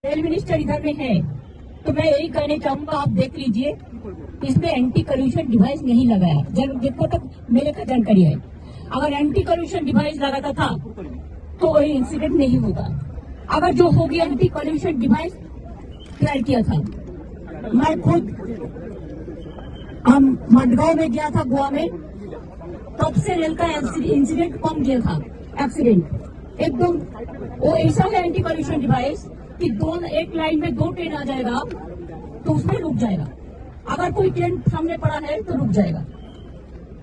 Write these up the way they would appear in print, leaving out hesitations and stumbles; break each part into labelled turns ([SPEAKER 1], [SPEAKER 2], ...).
[SPEAKER 1] Rail minister इधर में है, तो मैं यही कहना चाहूंगा, आप देख लीजिए, इसमें एंटी कल्यूशन डिवाइस नहीं लगाया। जितना तक मेरे का जानकारी है, अगर एंटी कल्यूशन डिवाइस लगाता था तो वही इंसिडेंट नहीं होता। अगर जो हो गया एंटी कल्यूशन डिवाइस ट्राई किया था, मैं खुद मडगांव में गया था, गोवा में, तब से रेल का इंसिडेंट कम गया था। एक्सीडेंट एकदम वो ऐसा है एंटी कल्यूशन डिवाइस कि एक लाइन में 2 ट्रेन आ जाएगा तो उसमें रुक जाएगा। अगर कोई ट्रेन सामने पड़ा है तो रुक जाएगा।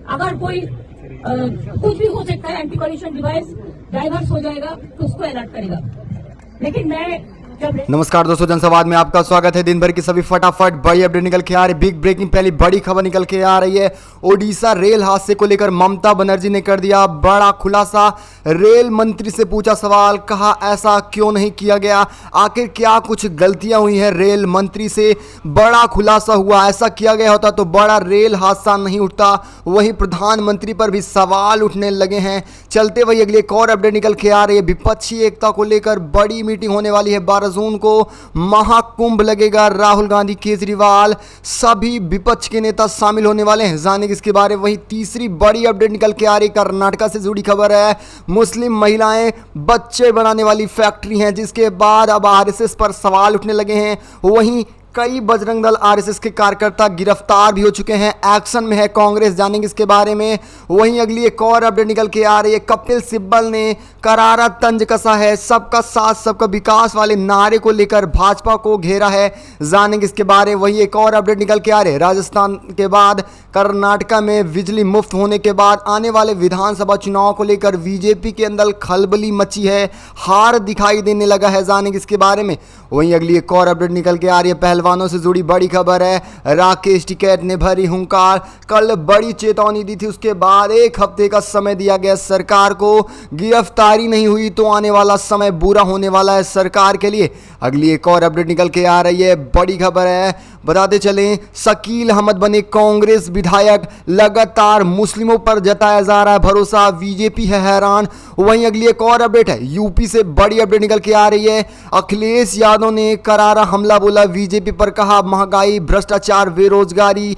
[SPEAKER 1] अगर कोई कुछ भी हो सकता है, एंटी कल्यूशन डिवाइस डाइवर्स हो जाएगा तो उसको अलर्ट करेगा। लेकिन मैं
[SPEAKER 2] नमस्कार दोस्तों, जनसंवाद में आपका स्वागत है। दिन भर की सभी फटाफट बड़ी अपडेट निकल के आ रही, बिग ब्रेकिंग पहली बड़ी खबर निकल के आ रही है। ओडिशा रेल हादसे को लेकर ममता बनर्जी ने कर दिया बड़ा खुलासा। रेल मंत्री से पूछा सवाल, कहा ऐसा क्यों नहीं किया गया, आखिर क्या कुछ गलतियां हुई हैं। रेल मंत्री से बड़ा खुलासा हुआ, ऐसा किया गया होता तो बड़ा रेल हादसा नहीं उठता। वहीं प्रधानमंत्री पर भी सवाल उठने लगे हैं। चलते वही अगली एक और अपडेट निकल के आ रही है। विपक्षी एकता को लेकर बड़ी मीटिंग होने वाली है। 12 जून को महाकुंभ लगेगा। राहुल गांधी, केजरीवाल, सभी विपक्ष के नेता शामिल होने वाले हैं। जानेंगे इसके बारे में। वहीं तीसरी बड़ी अपडेट निकल के आ रही, कर्नाटका से जुड़ी खबर है। मुस्लिम महिलाएं बच्चे बनाने वाली फैक्ट्री हैं, जिसके बाद अब आरएसएस पर सवाल उठने लगे हैं। वहीं कई बजरंग दल आरएसएस के कार्यकर्ता गिरफ्तार भी हो चुके हैं। एक्शन में है कांग्रेस, जानेंगे इसके बारे में। वहीं अगली एक और अपडेट निकल के आ रही है। कपिल सिब्बल ने करारा तंज कसा है। सबका साथ सबका विकास वाले नारे को लेकर भाजपा को घेरा है, जानेंगे इसके बारे में। वहीं एक और अपडेट निकल के आ रहे हैं। राजस्थान के बाद कर्नाटका में बिजली मुफ्त होने के बाद आने वाले विधानसभा चुनाव को लेकर बीजेपी के अंदर खलबली मची है, हार दिखाई देने लगा है, जानेंगे इसके बारे में। वहीं अगली एक और अपडेट निकल के आ रही है। पहलवानों से जुड़ी बड़ी खबर है। राकेश टिकैत ने भरी हुंकार, कल बड़ी चेतावनी दी थी, उसके बाद 1 हफ्ते का समय दिया गया सरकार को। गिरफ्तारी नहीं हुई तो आने वाला समय बुरा होने वाला है सरकार के लिए। अगली एक और अपडेट निकल के आ रही है, बड़ी खबर है। बताते चलें, शकील अहमद बने कांग्रेस विधायक। लगातार मुस्लिमों पर जताया जा रहा है भरोसा, बीजेपी है हैरान। वहीं अगली एक और अपडेट है, यूपी से बड़ी अपडेट निकल के आ रही है। अखिलेश यादव ने करारा हमला बोला बीजेपी पर, कहा महंगाई, भ्रष्टाचार, बेरोजगारी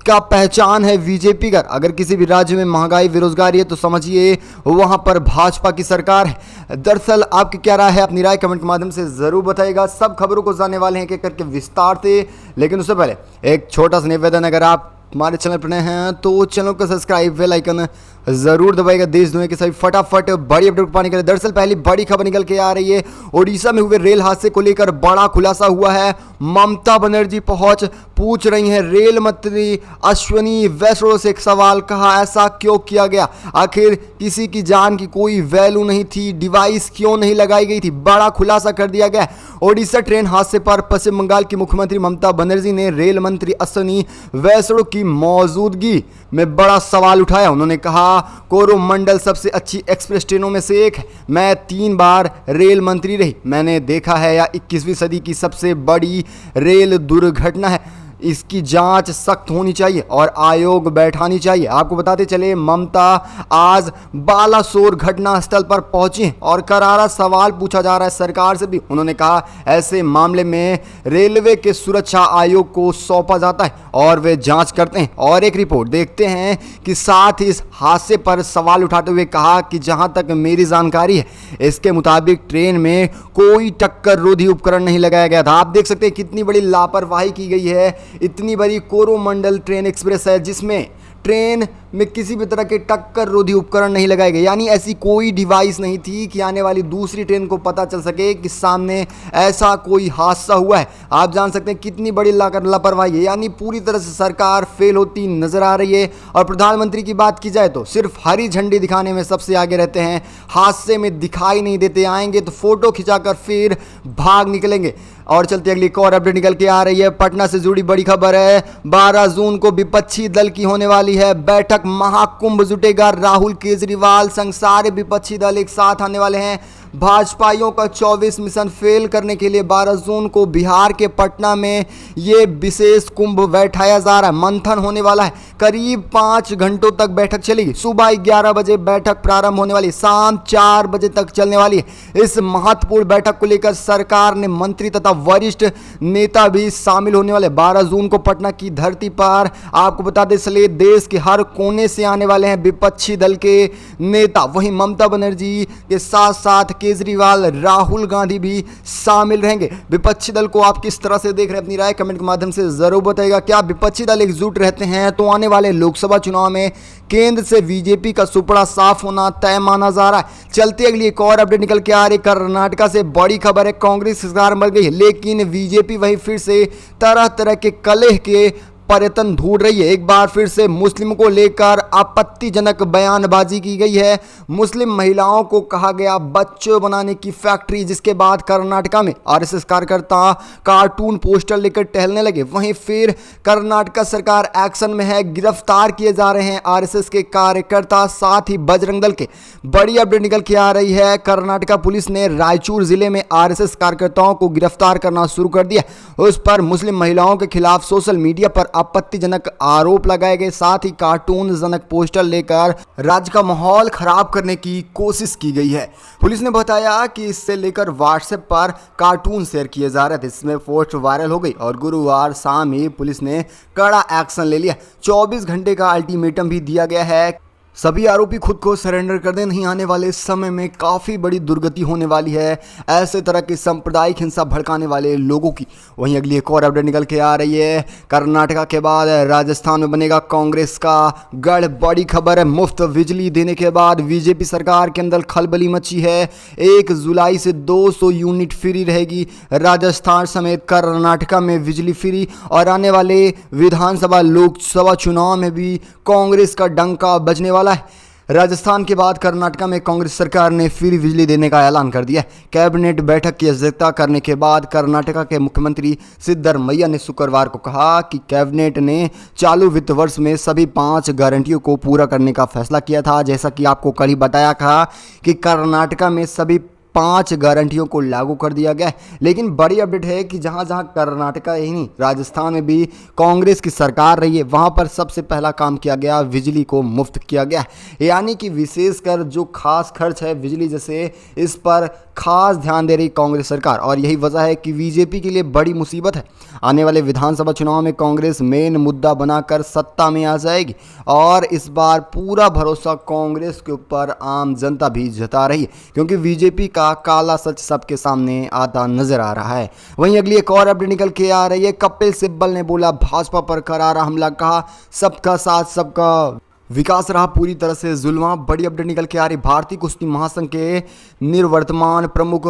[SPEAKER 2] का पहचान है बीजेपी का। अगर किसी भी राज्य में महंगाई, बेरोजगारी है तो समझिए वहां पर भाजपा की सरकार है। दरअसल आपकी क्या राय है, अपनी राय कमेंट के माध्यम से जरूर बताइएगा। सब खबरों को जानने वाले हैं एक करके विस्तार से, लेकिन उससे पहले एक छोटा सा निवेदन, अगर आप हमारे चैनल पर नए हैं तो चैनल को सब्सक्राइब, बेल आइकन जरूर दबाएगा। देश दुनिया के सभी फटाफट बड़ी अपडेट पाने के लिए। दरअसल पहली बड़ी खबर निकल के आ रही है। ओडिशा में हुए रेल हादसे को लेकर बड़ा खुलासा हुआ है। ममता बनर्जी पूछ रही हैं रेल मंत्री अश्विनी वैष्णव से एक सवाल, कहा ऐसा क्यों किया गया, आखिर किसी की जान की कोई वैल्यू नहीं थी, डिवाइस क्यों नहीं लगाई गई थी, बड़ा खुलासा कर दिया गया। ओडिशा ट्रेन हादसे पर पश्चिम बंगाल की मुख्यमंत्री ममता बनर्जी ने रेल मंत्री अश्विनी वैष्णव की मौजूदगी में बड़ा सवाल उठाया। उन्होंने कहा कोरोमंडल सबसे अच्छी एक्सप्रेस ट्रेनों में से एक है। मैं 3 बार रेल मंत्री रही, मैंने देखा है यह 21वीं सदी की सबसे बड़ी रेल दुर्घटना है। इसकी जांच सख्त होनी चाहिए और आयोग बैठानी चाहिए। आपको बताते चले, ममता आज बालासोर घटना स्थल पर पहुंची और करारा सवाल पूछा जा रहा है सरकार से भी। उन्होंने कहा ऐसे मामले में रेलवे के सुरक्षा आयोग को सौंपा जाता है और वे जांच करते हैं। और एक रिपोर्ट देखते हैं कि साथ ही इस हादसे पर सवाल उठाते हुए कहा कि जहां तक मेरी जानकारी है, इसके मुताबिक ट्रेन में कोई टक्कर रोधी उपकरण नहीं लगाया गया था। आप देख सकते हैं कितनी बड़ी लापरवाही की गई है। इतनी बड़ी कोरोमंडल ट्रेन एक्सप्रेस है जिसमें ट्रेन में किसी भी तरह के टक्कर रोधी उपकरण नहीं लगाए गए, यानी ऐसी कोई डिवाइस नहीं थी कि आने वाली दूसरी ट्रेन को पता चल सके कि सामने ऐसा कोई हादसा हुआ है। आप जान सकते हैं कितनी बड़ी लापरवाही है, यानी पूरी तरह से सरकार फेल होती नजर आ रही है। और प्रधानमंत्री की बात की जाए तो सिर्फ हरी झंडी दिखाने में सबसे आगे रहते हैं, हादसे में दिखाई नहीं देते। आएंगे तो फोटो खिंचाकर फिर भाग निकलेंगे। और चलते अगली एक और अपडेट निकल के आ रही है। पटना से जुड़ी बड़ी खबर है। 12 जून को विपक्षी दल की होने वाली है बैठक, महाकुंभ जुटेगा। राहुल, केजरीवाल संग सारे विपक्षी दल एक साथ आने वाले हैं। भाजपाइयों का 24 मिशन फेल करने के लिए 12 जून को बिहार के पटना में ये विशेष कुंभ बैठाया जा रहा है। मंथन होने वाला है, करीब 5 घंटों तक बैठक चलेगी। सुबह 11 बजे बैठक प्रारंभ होने वाली, शाम 4 बजे तक चलने वाली है। इस महत्वपूर्ण बैठक को लेकर सरकार ने मंत्री तथा वरिष्ठ नेता भी शामिल होने वाले। 12 जून को पटना की धरती पर आपको बता दें चलिए देश के हर कोने से आने वाले हैं विपक्षी दल के नेता। वहीं ममता बनर्जी के साथ साथ केजरीवाल, राहुल गांधी भी शामिल रहेंगे। विपक्षी दल को आप किस तरह से देख रहे हैं, अपनी राय कमेंट के माध्यम से जरूर बताइएगा। क्या विपक्षी दल एकजुट रहते हैं तो आने वाले लोकसभा चुनाव में केंद्र से बीजेपी का सुपड़ा साफ होना तय माना जा रहा है। चलते अगली एक और अपडेट निकल के आ रही। कर्नाटका से बड़ी खबर है, कांग्रेस सरकार मर गई लेकिन बीजेपी वही फिर से तरह तरह के कलह के पर्यटन ढूंढ रही है। एक बार फिर से मुस्लिमों को लेकर आपत्तिजनक बयानबाजी की गई है। मुस्लिम महिलाओं को कहा गया बच्चों बनाने की फैक्ट्री, जिसके बाद कर्नाटका में आरएसएस कार्यकर्ता कार्टून पोस्टर लेकर टहलने लगे। वहीं फिर कर्नाटका सरकार एक्शन में है, गिरफ्तार किए जा रहे हैं आरएसएस के कार्यकर्ता, साथ ही बजरंग दल के। बड़ी अपडेट निकल के आ रही है, कर्नाटका पुलिस ने रायचूर जिले में आरएसएस कार्यकर्ताओं को गिरफ्तार करना शुरू कर दिया। उस पर मुस्लिम महिलाओं के खिलाफ सोशल मीडिया पर आपत्तिजनक आरोप लगाए गए, साथ ही कार्टून जनक पोस्टर लेकर राज्य का माहौल खराब करने की कोशिश की गई है। पुलिस ने बताया कि इससे लेकर व्हाट्सएप पर कार्टून शेयर किए जा रहे थे, इसमें पोस्ट वायरल हो गई और गुरुवार शाम ही पुलिस ने कड़ा एक्शन ले लिया। 24 घंटे का अल्टीमेटम भी दिया गया है, सभी आरोपी खुद को सरेंडर कर दें, नहीं आने वाले समय में काफ़ी बड़ी दुर्गति होने वाली है ऐसे तरह की सांप्रदायिक हिंसा भड़काने वाले लोगों की। वहीं अगली एक और अपडेट निकल के आ रही है, कर्नाटका के बाद राजस्थान में बनेगा कांग्रेस का गढ़। बड़ी खबर है, मुफ्त बिजली देने के बाद बीजेपी सरकार के अंदर खलबली मची है। 1 जुलाई से 200 यूनिट फ्री रहेगी। राजस्थान समेत कर्नाटका में बिजली फ्री और आने वाले विधानसभा लोकसभा चुनाव में भी कांग्रेस का डंका बजने वाला है। राजस्थान के बाद कर्नाटका में कांग्रेस सरकार ने फ्री बिजली देने का ऐलान कर दिया। कैबिनेट बैठक की अध्यक्षता करने के बाद कर्नाटका के मुख्यमंत्री सिद्धरमैया ने शुक्रवार को कहा कि कैबिनेट ने चालू वित्त वर्ष में सभी 5 गारंटियों को पूरा करने का फैसला किया था। जैसा कि आपको कल ही बताया था कि कर्नाटका में सभी 5 गारंटियों को लागू कर दिया गया है। लेकिन बड़ी अपडेट है कि जहां जहां कर्नाटका ही नहीं, राजस्थान में भी कांग्रेस की सरकार रही है, वहां पर सबसे पहला काम किया गया, बिजली को मुफ्त किया गया। यानी कि विशेषकर जो खास खर्च है बिजली जैसे, इस पर खास ध्यान दे रही कांग्रेस सरकार। और यही वजह है कि बीजेपी के लिए बड़ी मुसीबत है। आने वाले विधानसभा चुनाव में कांग्रेस मेन मुद्दा बनाकर सत्ता में आ जाएगी और इस बार पूरा भरोसा कांग्रेस के ऊपर आम जनता भी जता रही है, क्योंकि बीजेपी का काला सच सबके सामने आता नजर आ रहा है। वहीं अगली एक और अपडेट निकल के आ रही है, कपिल सिब्बल ने बोला भाजपा पर करारा हमला, कहा सबका साथ सबका विकास रहा पूरी तरह से जुल्मा। बड़ी अपडेट निकल के आ रही, भारतीय कुश्ती महासंघ के निवर्तमान प्रमुख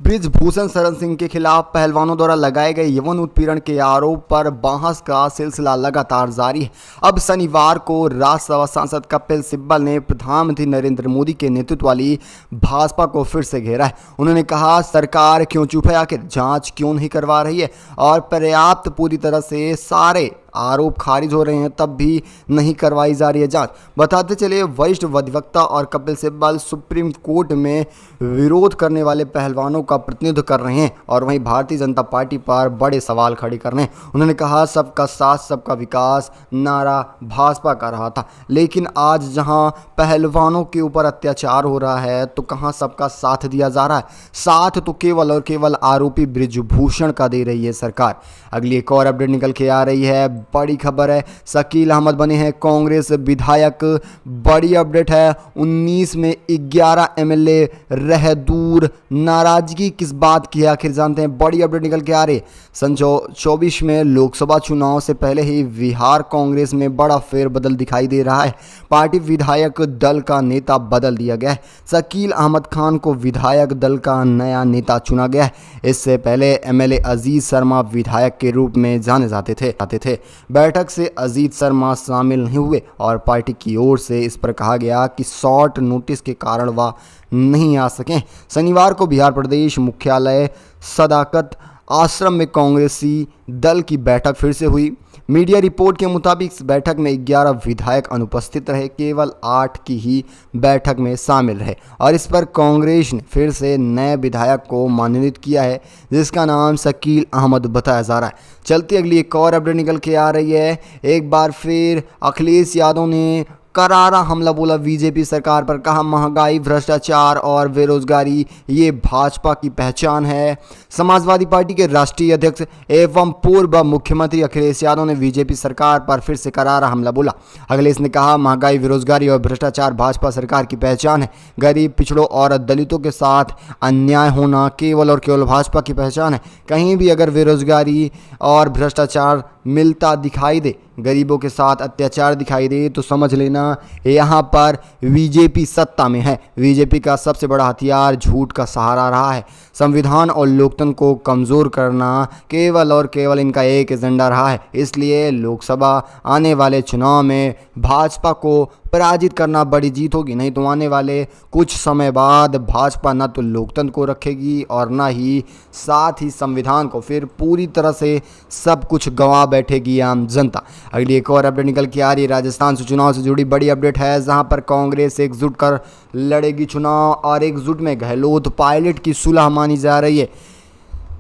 [SPEAKER 2] ब्रिजभूषण शरण सिंह के खिलाफ पहलवानों द्वारा लगाए गए यौन उत्पीड़न के आरोप पर बहस का सिलसिला लगातार जारी है। अब शनिवार को राज्यसभा सांसद कपिल सिब्बल ने प्रधानमंत्री नरेंद्र मोदी के नेतृत्व वाली भाजपा को फिर से घेरा है। उन्होंने कहा सरकार क्यों चुप है, आखिर जांच क्यों नहीं करवा रही है और पर्याप्त पूरी तरह से सारे आरोप खारिज हो रहे हैं तब भी नहीं करवाई जा रही है जांच। बताते चले वरिष्ठ अधिवक्ता और कपिल सिब्बल सुप्रीम कोर्ट में विरोध करने वाले पहलवानों का प्रतिनिधित्व कर रहे हैं और वहीं भारतीय जनता पार्टी पर बड़े सवाल खड़े कर रहे हैं। उन्होंने कहा सबका साथ सबका विकास नारा भाजपा का रहा था, लेकिन आज जहां पहलवानों के ऊपर अत्याचार हो रहा है तो कहां सबका साथ दिया जा रहा है। साथ तो केवल और केवल आरोपी ब्रिजभूषण का दे रही है सरकार। अगली एक और अपडेट निकल के आ रही है, बड़ी खबर है, शकील अहमद बने हैं कांग्रेस विधायक। बड़ी अपडेट है, 19 में 11 एमएलए रह दूर, नाराजगी किस बात की है आखिर जानते हैं। बड़ी अपडेट निकल के आ रही, सन 24 में लोकसभा चुनाव से पहले ही बिहार कांग्रेस में बड़ा फेरबदल दिखाई दे रहा है। पार्टी विधायक दल का नेता बदल दिया गया है। शकील अहमद खान को विधायक दल का नया नेता चुना गया है। इससे पहले एमएलए अजीत शर्मा विधायक के रूप में जाने जाते थे। बैठक से अजीत शर्मा शामिल नहीं हुए और पार्टी की ओर से इस पर कहा गया कि शॉर्ट नोटिस के कारण वह नहीं आ सकें। शनिवार को बिहार प्रदेश मुख्यालय सदाकत आश्रम में कांग्रेसी दल की बैठक फिर से हुई। मीडिया रिपोर्ट के मुताबिक इस बैठक में 11 विधायक अनुपस्थित रहे, केवल 8 की ही बैठक में शामिल रहे और इस पर कांग्रेस ने फिर से नए विधायक को मनोनीत किया है, जिसका नाम शकील अहमद बताया जा रहा है। चलती अगली एक और अपडेट निकल के आ रही है। एक बार फिर अखिलेश यादव ने करारा हमला बोला बीजेपी सरकार पर, कहा महंगाई, भ्रष्टाचार और बेरोजगारी ये भाजपा की पहचान है। समाजवादी पार्टी के राष्ट्रीय अध्यक्ष एवं पूर्व मुख्यमंत्री अखिलेश यादव ने बीजेपी सरकार पर फिर से करारा हमला बोला। अखिलेश ने कहा महंगाई, बेरोजगारी और भ्रष्टाचार भाजपा सरकार की पहचान है। गरीब, पिछड़ों और दलितों के साथ अन्याय होना केवल और केवल भाजपा की पहचान है। कहीं भी अगर बेरोजगारी और भ्रष्टाचार मिलता दिखाई दे, गरीबों के साथ अत्याचार दिखाई दे, तो समझ लेना यहाँ पर बीजेपी सत्ता में है। बीजेपी का सबसे बड़ा हथियार झूठ का सहारा रहा है। संविधान और लोकतंत्र को कमज़ोर करना केवल और केवल इनका एक एजेंडा रहा है। इसलिए लोकसभा आने वाले चुनाव में भाजपा को पराजित करना बड़ी जीत होगी, नहीं तो आने वाले कुछ समय बाद भाजपा न तो लोकतंत्र को रखेगी और न ही साथ ही संविधान को, फिर पूरी तरह से सब कुछ गंवा बैठेगी आम जनता। अगली एक और अपडेट निकल के आ रही है। राजस्थान से चुनाव से जुड़ी बड़ी अपडेट है, जहां पर कांग्रेस एकजुट कर लड़ेगी चुनाव और एकजुट में गहलोत पायलट की सुलह मानी जा रही है।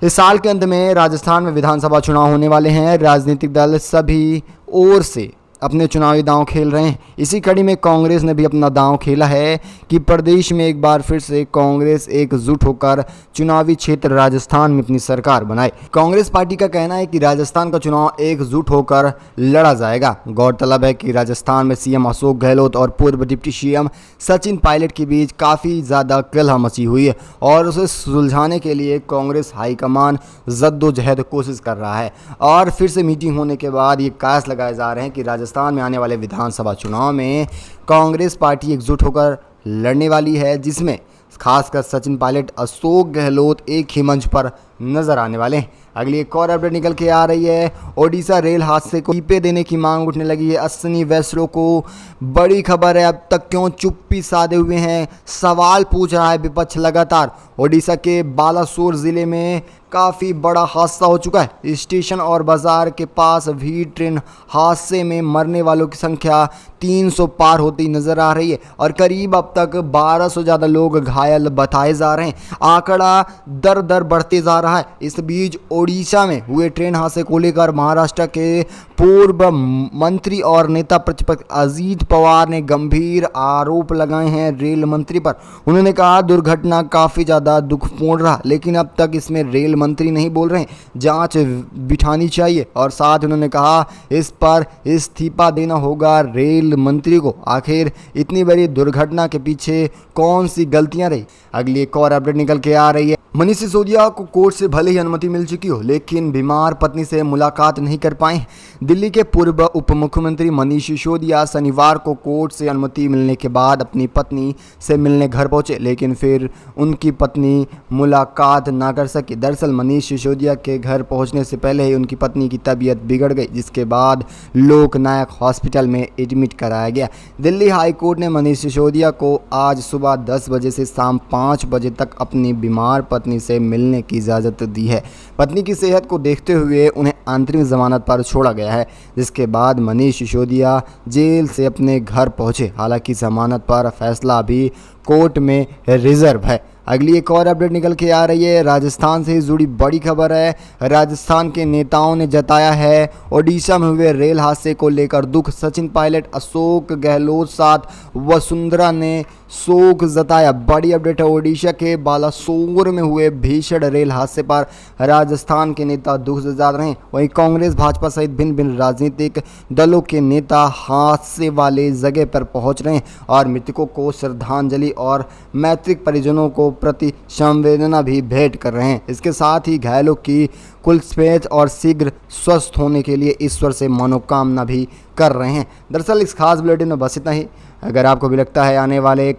[SPEAKER 2] इस साल के अंत में राजस्थान में विधानसभा चुनाव होने वाले हैं। राजनीतिक दल सभी ओर से अपने चुनावी दांव खेल रहे हैं। इसी कड़ी में कांग्रेस ने भी अपना दांव खेला है कि प्रदेश में एक बार फिर से कांग्रेस एकजुट होकर चुनावी क्षेत्र राजस्थान में अपनी सरकार बनाए। कांग्रेस पार्टी का कहना है कि राजस्थान का चुनाव एकजुट होकर लड़ा जाएगा। गौरतलब है कि राजस्थान में सीएम अशोक गहलोत और पूर्व डिप्टी सीएम सचिन पायलट के बीच काफ़ी ज़्यादा कलह मची हुई है और उसे सुलझाने के लिए कांग्रेस हाईकमान जद्दोजहद कोशिश कर रहा है। और फिर से मीटिंग होने के बाद ये कयास लगाए जा रहे हैं कि राजस्थान में आने वाले विधानसभा चुनाव में कांग्रेस पार्टी एकजुट होकर लड़ने वाली है, जिसमें खासकर सचिन पायलट, अशोक गहलोत एक ही मंच पर नजर आने वाले हैं। अगली एक और अपडेट निकल के आ रही है। ओडिशा रेल हादसे को टीपे देने की मांग उठने लगी है अश्विनी वैष्णव को। बड़ी खबर है, अब तक क्यों चुप्पी साधे हुए हैं, सवाल पूछ रहा है विपक्ष लगातार। ओडिशा के बालासोर जिले में काफ़ी बड़ा हादसा हो चुका है। स्टेशन और बाजार के पास भी ट्रेन हादसे में मरने वालों की संख्या 300 पार होती नजर आ रही है और करीब अब तक 1200 ज़्यादा लोग घायल बताए जा रहे हैं। आंकड़ा दर दर बढ़ते जा रहा है। इस बीच ओडिशा में हुए ट्रेन हादसे को लेकर महाराष्ट्र के पूर्व मंत्री और नेता प्रतिपक्ष अजीत पवार ने गंभीर आरोप लगाए हैं रेल मंत्री पर। उन्होंने कहा दुर्घटना काफ़ी ज़्यादा दुखपूर्ण रहा, लेकिन अब तक इसमें रेल मंत्री नहीं बोल रहे हैं, जांच बिठानी चाहिए। और साथ उन्होंने कहा इस पर इस्तीफा देना होगा रेल मंत्री को। आखिर इतनी बड़ी दुर्घटना के पीछे कौन सी गलतियां रही। अगली एक और अपडेट निकल के आ रही है। मनीष सिसोदिया को कोर्ट से भले ही अनुमति मिल चुकी हो, लेकिन बीमार पत्नी से मुलाकात नहीं कर पाए। दिल्ली के पूर्व उप मुख्यमंत्री मनीष सिसोदिया शनिवार को कोर्ट से अनुमति मिलने के बाद अपनी पत्नी से मिलने घर पहुंचे, लेकिन फिर उनकी पत्नी मुलाकात ना कर सकी। दरअसल मनीष सिसोदिया के घर पहुंचने से पहले ही उनकी पत्नी की तबीयत बिगड़ गई, जिसके बाद लोकनायक हॉस्पिटल में एडमिट कराया गया। दिल्ली हाई कोर्ट ने मनीष सिसोदिया को आज सुबह 10 बजे से शाम 5 बजे तक अपनी बीमार पत्नी से मिलने की इजाज़त दी है। पत्नी की सेहत को देखते हुए उन्हें अंतरिम जमानत पर छोड़ा गया है, जिसके बाद मनीष सिसोदिया जेल से अपने घर पहुंचे। हालांकि जमानत पर फैसला अभी कोर्ट में रिजर्व है। अगली एक और अपडेट निकल के आ रही है। राजस्थान से जुड़ी बड़ी खबर है। राजस्थान के नेताओं ने जताया है ओडिशा में हुए रेल हादसे को लेकर दुख। सचिन पायलट, अशोक गहलोत साथ वसुंधरा ने शोक जताया। बड़ी अपडेट है। ओडिशा के बालासोर में हुए भीषण रेल हादसे पर राजस्थान के नेता दुख जता रहे हैं। वहीं कांग्रेस, भाजपा सहित भिन्न भिन्न राजनीतिक दलों के नेता हादसे वाले जगह पर पहुंच रहे हैं और मृतकों को श्रद्धांजलि और मैत्रिक परिजनों को प्रति संवेदना भी भेंट कर रहे हैं। इसके साथ ही घायलों की कुलस्पेत और शीघ्र स्वस्थ होने के लिए ईश्वर से मनोकामना भी कर रहे हैं। दरअसल इस खास बुलेटिन में बस इतना ही। अगर आपको भी लगता है आने वाले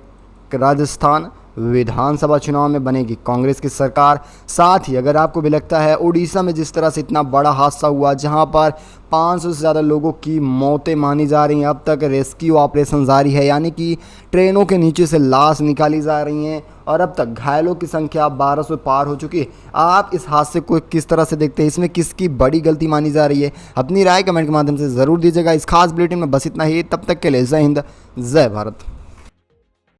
[SPEAKER 2] राजस्थान विधानसभा चुनाव में बनेगी कांग्रेस की सरकार। साथ ही अगर आपको भी लगता है उड़ीसा में जिस तरह से इतना बड़ा हादसा हुआ जहां पर 500 से ज़्यादा लोगों की मौतें मानी जा रही हैं, अब तक रेस्क्यू ऑपरेशन जारी है, यानी कि ट्रेनों के नीचे से लाश निकाली जा रही हैं और अब तक घायलों की संख्या 1200 पार हो चुकी है। आप इस हादसे को किस तरह से देखते हैं? इसमें किसकी बड़ी गलती मानी जा रही है? अपनी राय कमेंट के माध्यम से ज़रूर दीजिएगा। इस खास बुलेटिन में बस इतना ही। तब तक के लिए जय हिंद, जय भारत।